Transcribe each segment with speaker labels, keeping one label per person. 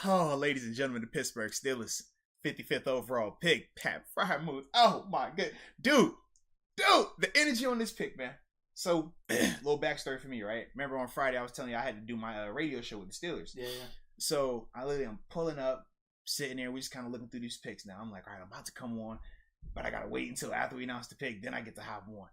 Speaker 1: Oh, ladies and gentlemen, the Pittsburgh Steelers 55th overall pick, Pat Freiermuth. Oh my god. Dude, the energy on this pick, man. So, little backstory for me, right? Remember on Friday, I was telling you I had to do my radio show with the Steelers.
Speaker 2: Yeah.
Speaker 1: So, I'm pulling up, sitting there, we just kind of looking through these picks now. I'm like, all right, I'm about to come on, but I got to wait until after we announce the pick, then I get to hop on.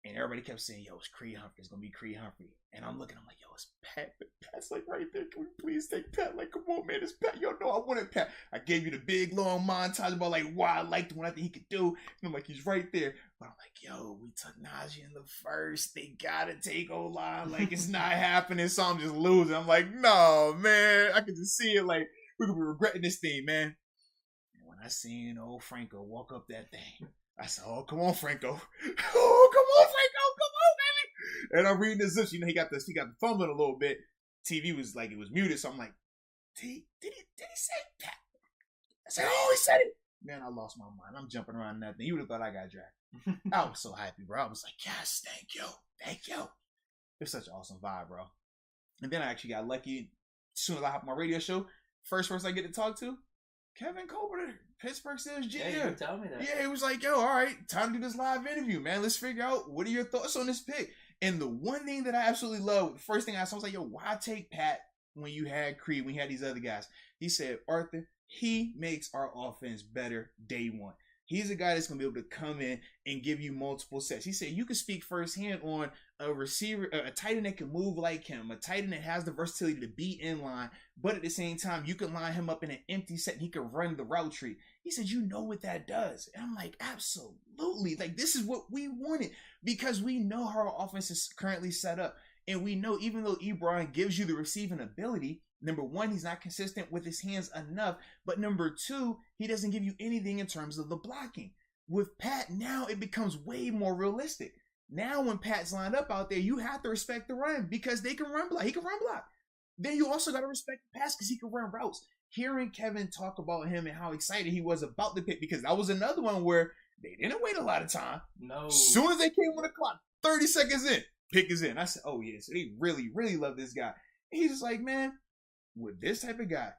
Speaker 1: And everybody kept saying, yo, it's Creed Humphrey. It's going to be Creed Humphrey. And I'm looking, I'm like, yo, it's Pat. Pat's like right there. Can we please take Pat? Like, come on, man, it's Pat. Yo, no, I wanted Pat. I gave you the big, long montage about, like, why I liked him, what I think he could do. And I'm like, he's right there. But I'm like, yo, we took Najee in the first. They got to take O-line. Like, it's not happening, so I'm just losing. I'm like, no, man. I can just see it. Like, we're going to be regretting this thing, man. And when I seen old Franco walk up that thing, I said, oh, come on, Franco. Oh, come on, Franco. Come on, baby. And I'm reading the zips. You know, he got the fumbling a little bit. TV was like, it was muted. So I'm like, did he say Pat? I said, oh, he said it. Man, I lost my mind. I'm jumping around that thing. You would have thought I got dragged. I was so happy, bro. I was like, yes, thank you. Thank you. It's such an awesome vibe, bro. And then I actually got lucky. As soon as I hopped on my radio show, first person I get to talk to, Kevin Colbert, Pittsburgh Steelers Jr.
Speaker 2: Yeah, you can tell me that.
Speaker 1: Yeah, he was like, yo, all right, time to do this live interview, man. Let's figure out what are your thoughts on this pick. And the one thing that I absolutely love, the first thing I saw, I was like, yo, why take Pat when you had Creed, when you had these other guys? He said, Arthur, he makes our offense better day one. He's a guy that's going to be able to come in and give you multiple sets. He said you can speak firsthand on a receiver, a tight end that can move like him, a tight end that has the versatility to be in line, but at the same time, you can line him up in an empty set and he can run the route tree. He said, you know what that does. And I'm like, absolutely. Like, this is what we wanted because we know how our offense is currently set up. And we know even though Ebron gives you the receiving ability, number one, he's not consistent with his hands enough. But number two, he doesn't give you anything in terms of the blocking. With Pat, now it becomes way more realistic. Now when Pat's lined up out there, you have to respect the run because they can run block. He can run block. Then you also got to respect the pass because he can run routes. Hearing Kevin talk about him and how excited he was about the pick, because that was another one where they didn't wait a lot of time.
Speaker 2: No.
Speaker 1: As soon as they came on the clock, 30 seconds in, pick is in. I said, oh, yeah. So they really, really love this guy. And he's just like, man, with this type of guy,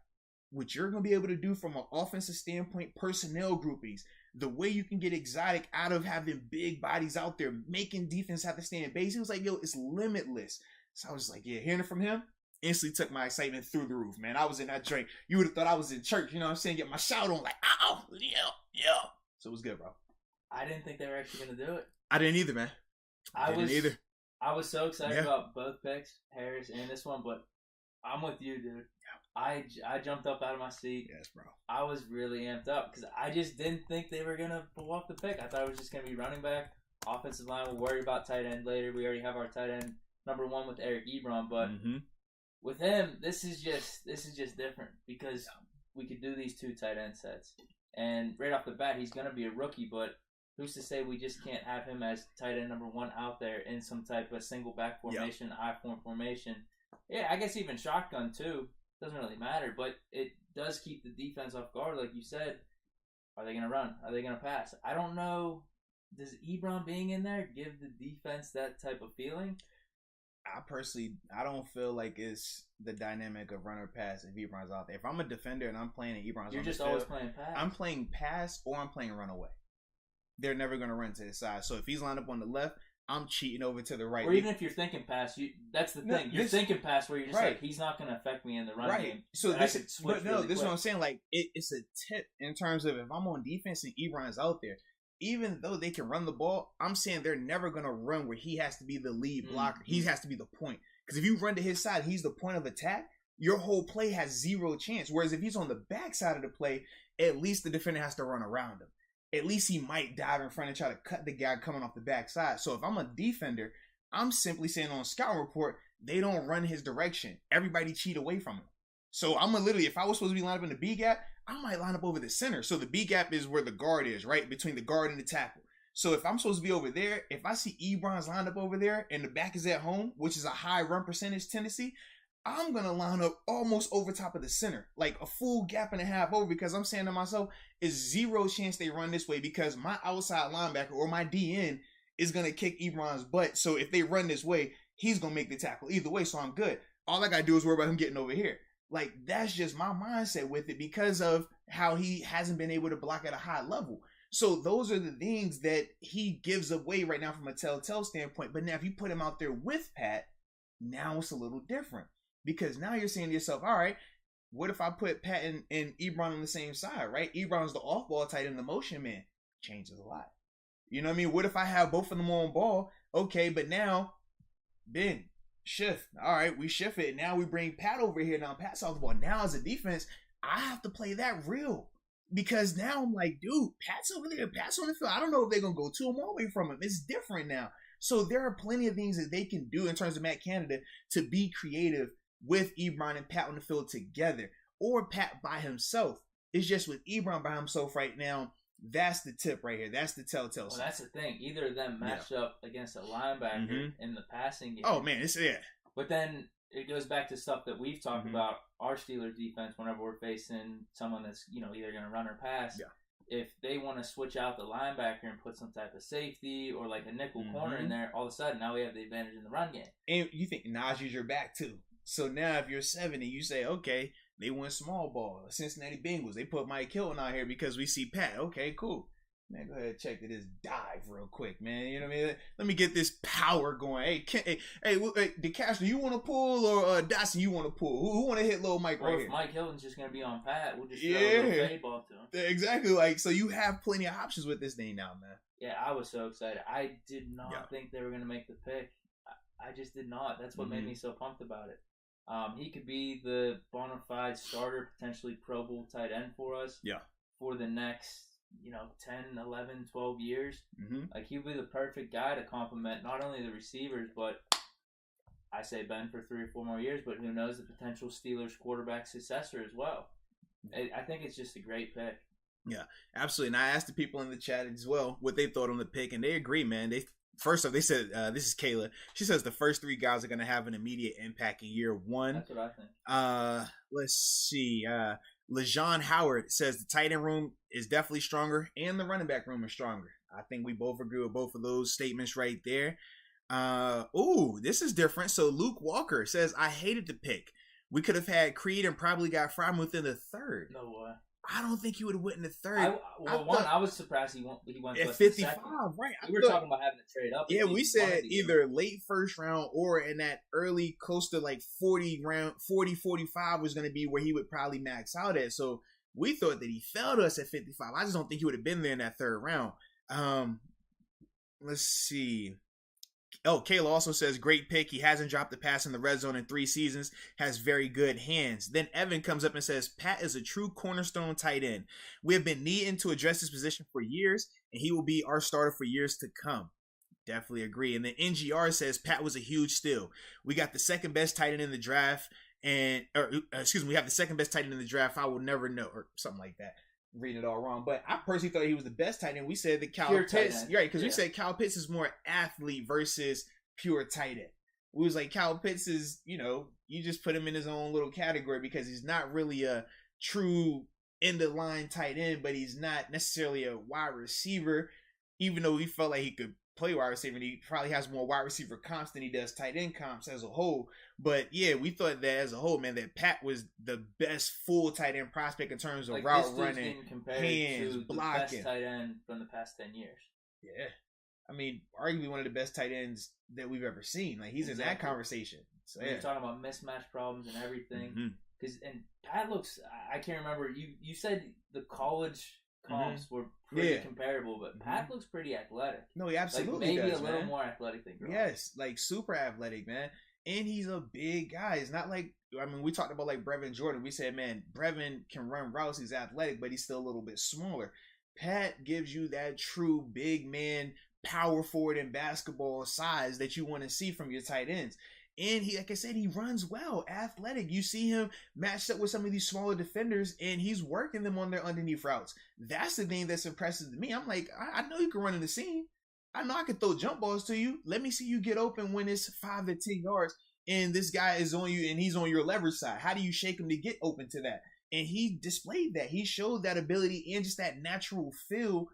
Speaker 1: what you're going to be able to do from an offensive standpoint, personnel groupings, the way you can get exotic out of having big bodies out there, making defense have to stay in base. He was like, yo, it's limitless. So I was like, yeah, hearing it from him instantly took my excitement through the roof, man. I was in that drink. You would have thought I was in church, you know what I'm saying? Get my shout on, like, oh, yeah. So it was good, bro.
Speaker 2: I didn't think they were actually going to do it.
Speaker 1: I didn't either, man. I didn't either.
Speaker 2: I was so excited about both picks, Harris and this one, but I'm with you, dude. I jumped up out of my seat.
Speaker 1: Yes, bro.
Speaker 2: I was really amped up because I just didn't think they were going to pull off the pick. I thought it was just going to be running back, offensive line. We'll worry about tight end later. We already have our tight end number one with Eric Ebron, but with him, this is just different because we could do these two tight end sets. And right off the bat, he's going to be a rookie, but who's to say we just can't have him as tight end number one out there in some type of single back formation, I-form formation. Yeah, I guess even shotgun too. Doesn't really matter, but it does keep the defense off guard. Like you said, are they going to run? Are they going to pass? I don't know. Does Ebron being in there give the defense that type of feeling?
Speaker 1: I don't feel like it's the dynamic of run or pass if Ebron's out there. If I'm a defender and I'm playing and Ebron's
Speaker 2: You're
Speaker 1: on
Speaker 2: just
Speaker 1: the
Speaker 2: always
Speaker 1: field,
Speaker 2: playing pass.
Speaker 1: I'm playing pass or I'm playing run away. They're never going to run to the side. So if he's lined up on the left, I'm cheating over to the right.
Speaker 2: Or even if you're thinking pass, that's the thing. You're thinking pass where you're just like, he's not going to affect me in the run game.
Speaker 1: So this is what I'm saying. Like it's a tip in terms of if I'm on defense and Ebron's out there, even though they can run the ball, I'm saying they're never going to run where he has to be the lead blocker. He has to be the point. Because if you run to his side, he's the point of attack. Your whole play has zero chance. Whereas if he's on the back side of the play, at least the defender has to run around him. At least he might dive in front and try to cut the guy coming off the backside. So if I'm a defender, I'm simply saying on scout report, they don't run his direction. Everybody cheat away from him. So I'm literally, if I was supposed to be lined up in the B gap, I might line up over the center. So the B gap is where the guard is, right? Between the guard and the tackle. So if I'm supposed to be over there, if I see Ebron's lined up over there and the back is at home, which is a high run percentage tendency, I'm going to line up almost over top of the center, like a full gap and a half over, because I'm saying to myself, it's zero chance they run this way because my outside linebacker or my DN is going to kick Ebron's butt. So if they run this way, he's going to make the tackle either way. So I'm good. All I got to do is worry about him getting over here. Like, that's just my mindset with it because of how he hasn't been able to block at a high level. So those are the things that he gives away right now from a telltale standpoint. But now if you put him out there with Pat, now it's a little different. Because now you're saying to yourself, all right, what if I put Pat and Ebron on the same side, right? Ebron's the off-ball tight end, the motion man. Changes a lot. You know what I mean? What if I have both of them on ball? Okay, but now, Ben, shift. All right, we shift it. Now we bring Pat over here. Now Pat's off the ball. Now as a defense, I have to play that real. Because now I'm like, dude, Pat's over there. Pat's on the field. I don't know if they're going to go 2 or more away from him. It's different now. So there are plenty of things that they can do in terms of Matt Canada to be creative with Ebron and Pat on the field together. Or Pat by himself. It's just with Ebron by himself right now. That's the tip right here. That's the telltale.
Speaker 2: Well, that's the thing. Either of them matched up against a linebacker in the passing game.
Speaker 1: Oh, man. It's.
Speaker 2: But then it goes back to stuff that we've talked about our Steelers defense whenever we're facing someone that's, either going to run or pass. Yeah. If they want to switch out the linebacker and put some type of safety or like a nickel corner in there, all of a sudden now we have the advantage in the run game.
Speaker 1: And you think Najee's your back too. So now if you're 7 and you say, okay, they went small ball. Cincinnati Bengals, they put Mike Hilton out here because we see Pat. Okay, cool. Man, go ahead and check this dive real quick, man. You know what I mean? Let me get this power going. Hey, DeCastro, you want to pull or Dawson, you want to pull? Who want to hit little Mike right here?
Speaker 2: If Mike Hilton's just going to be on Pat, we'll just throw a little fade ball to him.
Speaker 1: Exactly. Like, so you have plenty of options with this thing now, man.
Speaker 2: Yeah, I was so excited. I did not think they were going to make the pick. I just did not. That's what made me so pumped about it. He could be the bona fide starter, potentially Pro Bowl tight end for us. Yeah. For the next, 10, 11, 12 years. Like, he'll be the perfect guy to complement not only the receivers, but I say Ben for 3 or 4 more years, but who knows, the potential Steelers quarterback successor as well. I think it's just a great pick.
Speaker 1: Yeah, absolutely. And I asked the people in the chat as well what they thought on the pick, and they agree, man. First off, they said, this is Kayla. She says the first 3 guys are going to have an immediate impact in year 1.
Speaker 2: That's what I think.
Speaker 1: Let's see. LeJean Howard says the tight end room is definitely stronger and the running back room is stronger. I think we both agree with both of those statements right there. This is different. So Luke Walker says, I hated the pick. We could have had Creed and probably got Freiermuth in the 3rd.
Speaker 2: No way.
Speaker 1: I don't think he would have went in the 3rd.
Speaker 2: I was surprised he went
Speaker 1: at 55, right?
Speaker 2: We were talking about having to trade up.
Speaker 1: Yeah, we said either late first round or in that early, close to like 40, 45 was going to be where he would probably max out at. So we thought that he fell to us at 55. I just don't think he would have been there in that 3rd round. Let's see. Oh, Kayla also says, great pick. He hasn't dropped the pass in the red zone in 3 seasons. Has very good hands. Then Evan comes up and says, Pat is a true cornerstone tight end. We have been needing to address this position for years, and he will be our starter for years to come. Definitely agree. And then NGR says, Pat was a huge steal. We got the 2nd best tight end in the draft. We have the 2nd best tight end in the draft. I will never know, or something like that. Reading it all wrong, but I personally thought he was the best tight end. We said that Kyle Pitts, right? Because we said Kyle Pitts is more athlete versus pure tight end. We was like, Kyle Pitts is, you just put him in his own little category because he's not really a true end of line tight end, but he's not necessarily a wide receiver. Even though we felt like he could play wide receiver, and he probably has more wide receiver comps than he does tight end comps as a whole. But yeah, we thought that as a whole, man, that Pat was the best full tight end prospect in terms of like route running, hands,
Speaker 2: to
Speaker 1: blocking.
Speaker 2: The best tight end from the past 10 years.
Speaker 1: Yeah. I mean, arguably one of the best tight ends that we've ever seen. Like, he's in that conversation. So
Speaker 2: You're talking about mismatch problems and everything. And Pat looks, I can't remember, you said the college comps were pretty comparable, but Pat looks pretty athletic.
Speaker 1: No, he absolutely
Speaker 2: like maybe
Speaker 1: does,
Speaker 2: a little
Speaker 1: man.
Speaker 2: more athletic than Gronk.
Speaker 1: Yes, like super athletic, man. And he's a big guy. It's not like, we talked about like Brevin Jordan. We said, man, Brevin can run routes. He's athletic, but he's still a little bit smaller. Pat gives you that true big man, power forward in basketball size that you want to see from your tight ends. And he, like I said, he runs well, athletic. You see him matched up with some of these smaller defenders, and he's working them on their underneath routes. That's the thing that's impressive to me. I'm like, I know you can run in the seam. I know I can throw jump balls to you. Let me see you get open when it's 5 to 10 yards, and this guy is on you, and he's on your leverage side. How do you shake him to get open to that? And he displayed that. He showed that ability and just that natural feel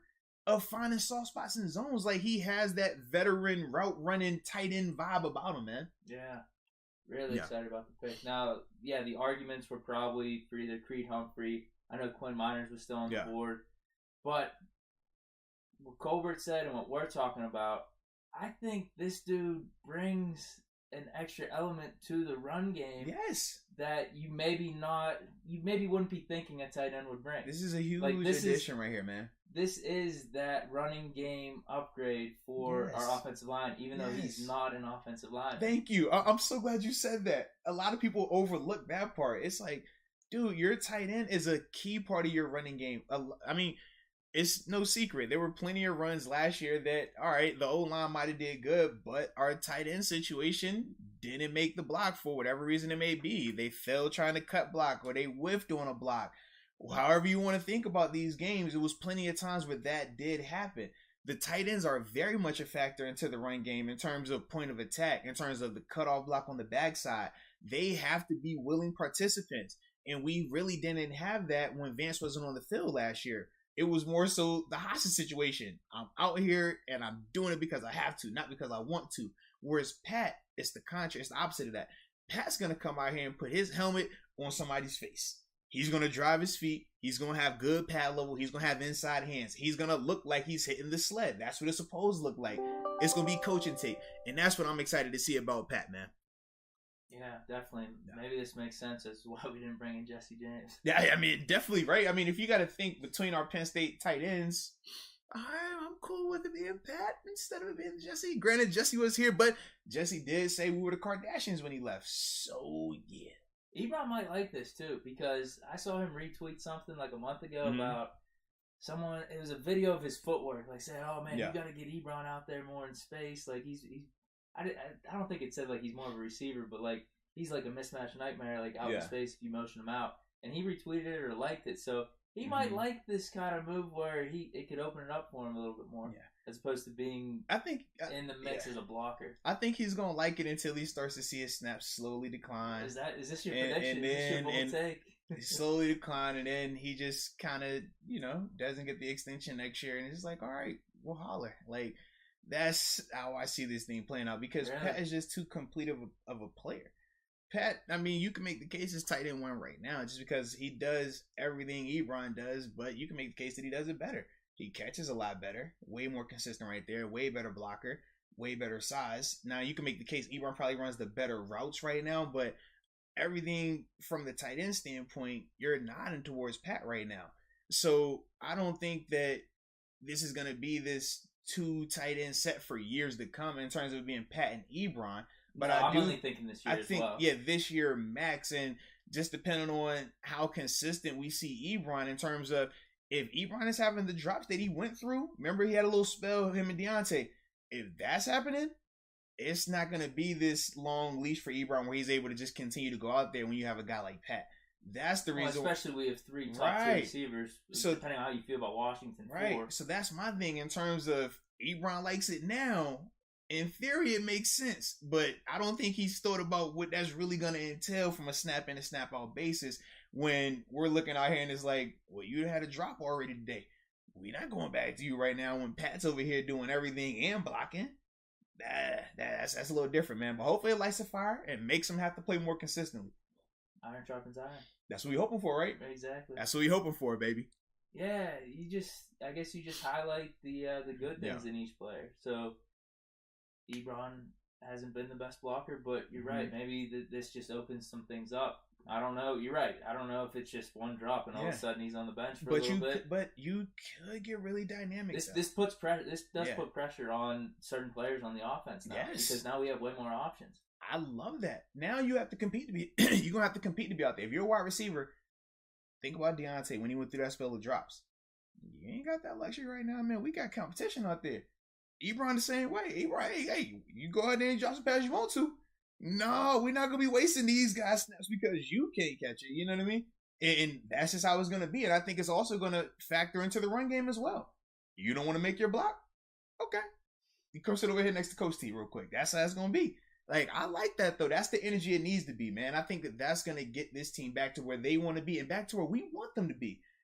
Speaker 1: of finding soft spots in zones. Like, he has that veteran route running tight end vibe about him, man.
Speaker 2: Yeah. Really excited about the pick. Now, the arguments were probably for either Creed Humphrey. I know Quinn Miners was still on the board. But what Colbert said and what we're talking about, I think this dude brings an extra element to the run game.
Speaker 1: Yes.
Speaker 2: That you maybe wouldn't be thinking a tight end would bring.
Speaker 1: This is a huge addition right here, man.
Speaker 2: This is that running game upgrade for our offensive line, even though he's not an offensive lineman.
Speaker 1: Thank you. I'm so glad you said that. A lot of people overlook that part. It's like, dude, your tight end is a key part of your running game. I mean, it's no secret. There were plenty of runs last year that, all right, the O-line might have did good, but our tight end situation didn't make the block for whatever reason it may be. They failed trying to cut block or they whiffed on a block. However you want to think about these games, it was plenty of times where that did happen. The tight ends are very much a factor into the run game in terms of point of attack, in terms of the cutoff block on the backside. They have to be willing participants. And we really didn't have that when Vance wasn't on the field last year. It was more so the hostage situation. I'm out here and I'm doing it because I have to, not because I want to. Whereas Pat, it's the contrary. It's the opposite of that. Pat's going to come out here and put his helmet on somebody's face. He's going to drive his feet. He's going to have good pad level. He's going to have inside hands. He's going to look like he's hitting the sled. That's what it's supposed to look like. It's going to be coaching tape. And that's what I'm excited to see about Pat, man.
Speaker 2: Yeah, definitely. Maybe this makes sense as to why we didn't bring in Jesse James.
Speaker 1: Yeah, I mean, definitely, right? I mean, if you got to think between our Penn State tight ends, I'm cool with it being Pat instead of it being Jesse. Granted, Jesse was here, but Jesse did say we were the Kardashians when he left. So, yeah.
Speaker 2: Ebron might like this, too, because I saw him retweet something like a month ago about someone. It was a video of his footwork, like saying, oh, man, you got to get Ebron out there more in space. Like, I don't think it said like he's more of a receiver, but like he's like a mismatch nightmare, like out in space if you motion him out. And he retweeted it or liked it, so he might like this kind of move where it could open it up for him a little bit more, as opposed to being in the mix as a blocker.
Speaker 1: I think he's gonna like it until he starts to see his snaps slowly decline.
Speaker 2: Is this your prediction? Is this your bold take?
Speaker 1: Slowly decline, and then he just kind of doesn't get the extension next year, and it's just like, all right, we'll holler. Like, that's how I see this thing playing out, because Pat is just too complete of a player. Pat, I mean, you can make the case as tight end one right now just because he does everything Ebron does, but you can make the case that he does it better. He catches a lot better, way more consistent right there, way better blocker, way better size. Now, you can make the case Ebron probably runs the better routes right now, but everything from the tight end standpoint, you're nodding towards Pat right now. So I don't think that this is going to be this two tight end set for years to come in terms of being Pat and Ebron. But
Speaker 2: I'm only thinking this year
Speaker 1: this year max, and just depending on how consistent we see Ebron in terms of if Ebron is having the drops that he went through. Remember, he had a little spell, him and Deontay. If that's happening, it's not going to be this long leash for Ebron where he's able to just continue to go out there when you have a guy like Pat. That's the reason.
Speaker 2: Especially we have three top tier receivers, so depending on how you feel about Washington.
Speaker 1: Right. So that's my thing in terms of Ebron likes it now. In theory, it makes sense, but I don't think he's thought about what that's really going to entail from a snap in and snap out basis when we're looking out here and it's like, well, you had a drop already today. We're not going back to you right now when Pat's over here doing everything and blocking. That's a little different, man. But hopefully it lights a fire and makes him have to play more consistently.
Speaker 2: Iron sharpens iron.
Speaker 1: That's what we're hoping for, right?
Speaker 2: Exactly.
Speaker 1: That's what we're hoping for, baby.
Speaker 2: Yeah, I guess you just highlight the good things in each player. So Ebron hasn't been the best blocker, but you're right. Maybe this just opens some things up. I don't know. You're right. I don't know if it's just one drop and all of a sudden he's on the bench for a little bit.
Speaker 1: But you could get really dynamic.
Speaker 2: This puts pressure. This does put pressure on certain players on the offense now, because now we have way more options.
Speaker 1: I love that. Now you have to compete to be. You're gonna have to compete to be out there. If you're a wide receiver, think about Deontay when he went through that spell of drops. You ain't got that luxury right now, man. We got competition out there. Ebron the same way. Ebron, hey, you go out there and drop some pass you want to. No, we're not going to be wasting these guys' snaps because you can't catch it. You know what I mean? And that's just how it's going to be. And I think it's also going to factor into the run game as well. You don't want to make your block? Okay. You come sit over here next to Coach T real quick. That's how it's going to be. Like, I like that, though. That's the energy it needs to be, man. I think that that's going to get this team back to where they want to be and back to where we want them to be.